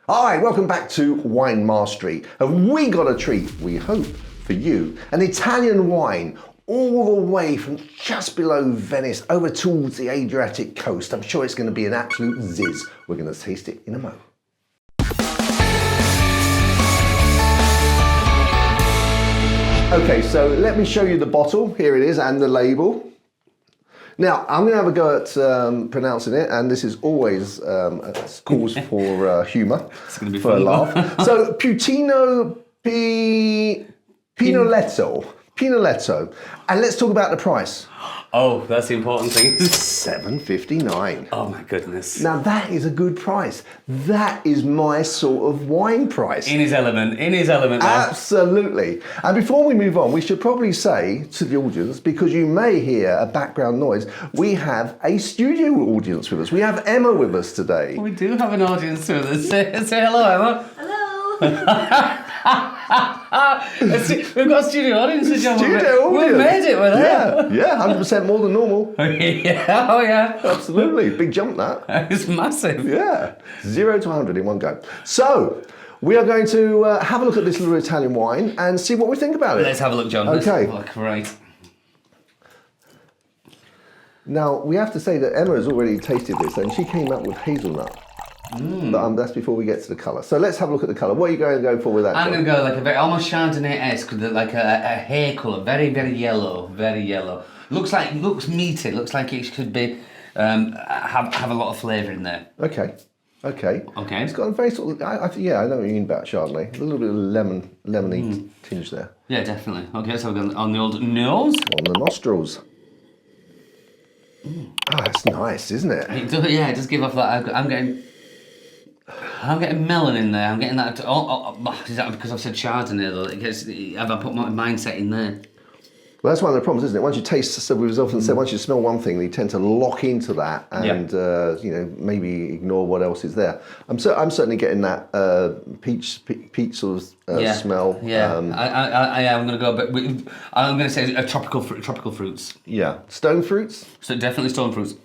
All right, welcome back to Wine Mastery. Have we got a treat, we hope, for you? An Italian wine all the way from just below Venice over towards the Adriatic coast. I'm sure it's going to be an absolute ziz. We're going to taste it in a moment. Okay, so let me show you the bottle. Here it is, and the label. Now, I'm going to have a go at pronouncing it, and this is always a cause for humour. It's going to be for a laugh. So, Pignoletto. And let's talk about the price. Oh, that's the important thing. $7.59. Oh my goodness. Now that is a good price. That is my sort of wine price. In his element. Absolutely. And before we move on, we should probably say to the audience, because you may hear a background noise, we have a studio audience with us. We have Emma with us today. We do have an audience with us. Say hello, Emma. Hello. We've got a studio audience. Studio audience. We made it, we're there. Yeah, 100% more than normal. Yeah, oh yeah. Absolutely, big jump that. It's massive. Yeah, 0 to 100 in one go. So, we are going to have a look at this little Italian wine and see what we think about it. Let's have a look, John. Okay. Look, right. Now, we have to say that Emma has already tasted this and she came up with hazelnut. But that's before we get to the colour. So let's have a look at the colour. What are you going to go for with that? I'm going to go like a very, almost Chardonnay-esque, like a hair colour, very, very yellow, very yellow. Looks meaty, looks like it could be, have a lot of flavour in there. Okay. It's got a very sort of, I know what you mean about Chardonnay. A little bit of lemony tinge there. Yeah, definitely. Okay, so we're going on the old nose. On the nostrils. Oh, that's nice, isn't it? It does give off that. I'm getting melon in there. I'm getting that. Is that because I've said Chardonnay though? Have I put my mindset in there? Well, that's one of the problems, isn't it? Once you taste, so we've often said, once you smell one thing, you tend to lock into that and maybe ignore what else is there. I'm certainly getting that peach sort of smell. Yeah, I'm going to go, but I'm going to say tropical fruits. Yeah, stone fruits. So definitely stone fruits.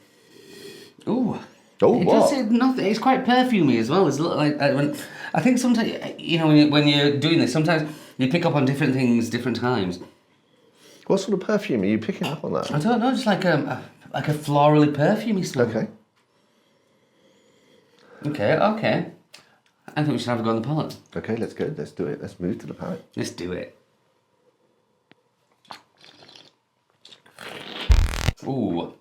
Ooh. Oh, it what? Does say nothing. It's quite perfumey as well. It's like when I think sometimes when you're doing this, sometimes you pick up on different things, different times. What sort of perfume are you picking up on that? I don't know, just like a florally perfumey smell. Okay. I think we should have a go on the palate. Okay, let's go. Let's do it. Let's move to the palate. Let's do it. Ooh.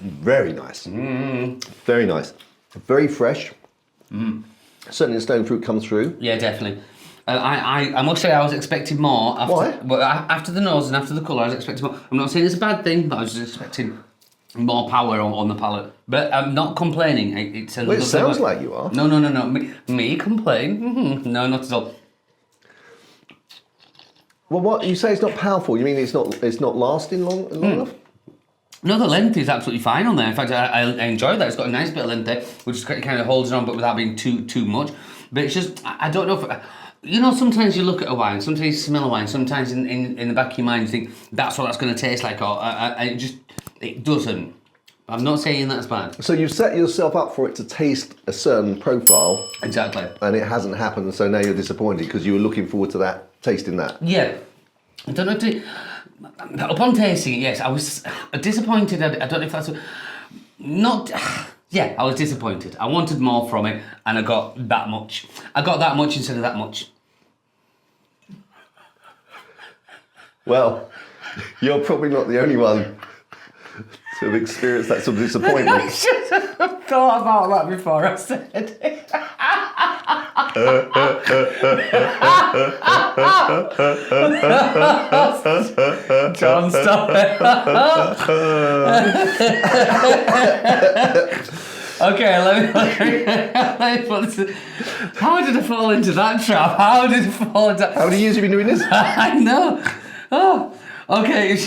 Very nice. Very nice. Very fresh. Certainly the stone fruit comes through. Yeah, definitely. I must say I was expecting more. After the nose and after the colour, I was expecting more. I'm not saying it's a bad thing, but I was just expecting more power on the palate. But I'm not complaining. It sounds like you are. No. Me complain? No, not at all. Well, what you say it's not powerful? You mean it's not lasting long enough? No, the length is absolutely fine on there. In fact, I enjoy that. It's got a nice bit of length there, which is kind of holds it on, but without being too much. But it's just, I don't know if... sometimes you look at a wine, sometimes you smell a wine, sometimes in the back of your mind you think, that's what that's going to taste like, or it doesn't. I'm not saying that's bad. So you've set yourself up for it to taste a certain profile. Exactly. And it hasn't happened, so now you're disappointed because you were looking forward to tasting that. Yeah. I don't know upon tasting it, yes, I was disappointed. I don't know if that's... Yeah, I was disappointed. I wanted more from it, and I got that much. I got that much instead of that much. Well, you're probably not the only one to have experienced that sort of disappointment. I should have thought about that before I said it. John, stop it. Okay, let me put this. How did I fall into that trap? How many years have you been doing this? I know. Oh, okay.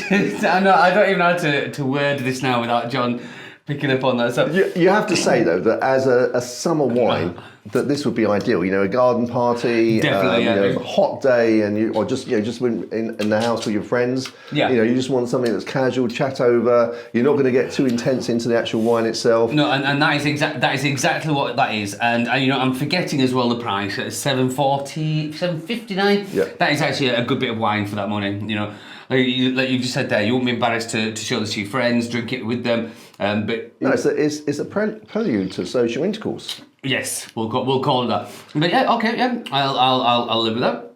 I know. I don't even know how to word this now without John picking up on that. So you have to say though that as a summer wine, that this would be ideal. You know, a garden party, Definitely, yeah. you know, a hot day, or just just in the house with your friends. Yeah. You know, you just want something that's casual, chat over. You're not going to get too intense into the actual wine itself. No, and that is exactly what that is. And you know, I'm forgetting as well the price. It's $7.59. Yeah. That is actually a good bit of wine for that money. You know, like you just said there, you won't be embarrassed to show this to your friends, drink it with them. But No, it's a prelude to social intercourse. yes, we'll call it that. But yeah, okay, yeah, I'll live with that.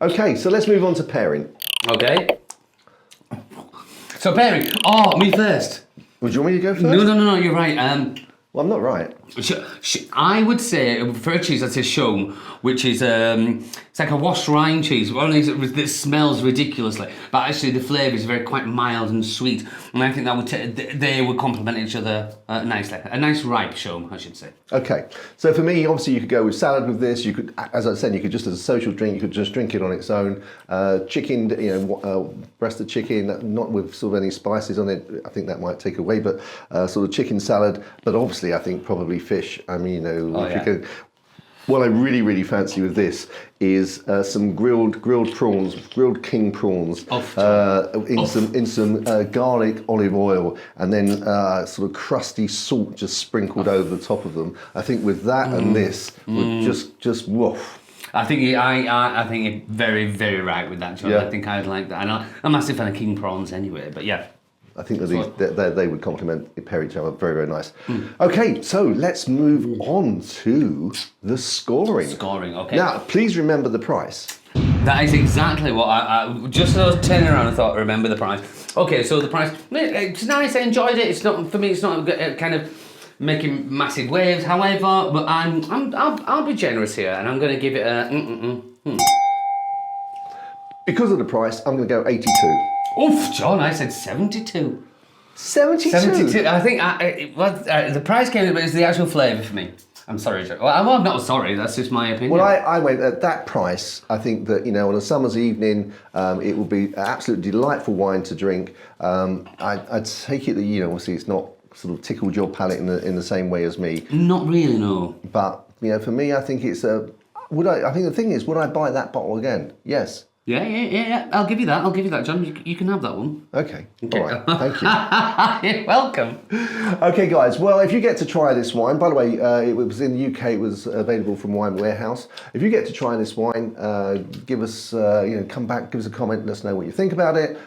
Okay, so let's move on to pairing. Okay. So pairing. Oh, me first. Would you want me to go first? No, you're right. Well, I'm not right. I would say for a cheese, I'd say Chaume, which is it's like a washed-rind cheese. One of these that smells ridiculously, but actually the flavour is quite mild and sweet, and I think that they would complement each other nicely. A nice ripe Chaume, I should say. Okay, so for me, obviously, you could go with salad with this. You could, as I said, you could just as a social drink. You could just drink it on its own. Chicken, breast of chicken, not with sort of any spices on it. I think that might take away, but sort of chicken salad. But obviously, I think probably fish. I mean, if you could. What I really, really fancy with this is some grilled prawns, grilled king prawns, in some garlic, olive oil, and then sort of crusty salt just sprinkled over the top of them. I think with that and this would just woof. I think you're very, very right with that, John. Yeah. I think I'd like that. And I'm a massive fan of king prawns anyway, but yeah. I think that they would complement, pair each other. Very, very nice. Okay, so let's move on to the scoring. Scoring, okay. Now, please remember the price. That is exactly what I just as I was turning around, I thought, remember the price. Okay, so the price, it's nice, I enjoyed it. It's not, for me, it's not kind of making massive waves, however, but I'll be generous here, and I'm going to give it a Because of the price, I'm going to go 82. Oof, John, I said 72. 72? 72. I think the price came, but it's the actual flavour for me. I'm sorry, John. Well, I'm not sorry, that's just my opinion. Well, I went at that price. I think that, on a summer's evening, it will be an absolutely delightful wine to drink. I'd take it that, obviously it's not sort of tickled your palate in the same way as me. Not really, no. But, for me, I think it's I think the thing is, would I buy that bottle again? Yes. Yeah. I'll give you that, John. You can have that one. Okay. All right. Thank you. You're welcome. Okay, guys. Well, if you get to try this wine, by the way, it was in the UK. It was available from Wine Warehouse. If you get to try this wine, give us, come back, give us a comment, let us know what you think about it.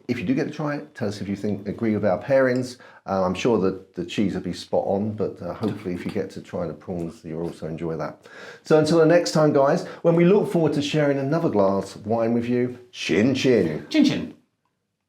If you do get to try it, tell us if you agree with our pairings. I'm sure that the cheese will be spot on, but hopefully if you get to try the prawns, you'll also enjoy that. So until the next time, guys, when we look forward to sharing another glass of wine with you, chin chin. Chin chin.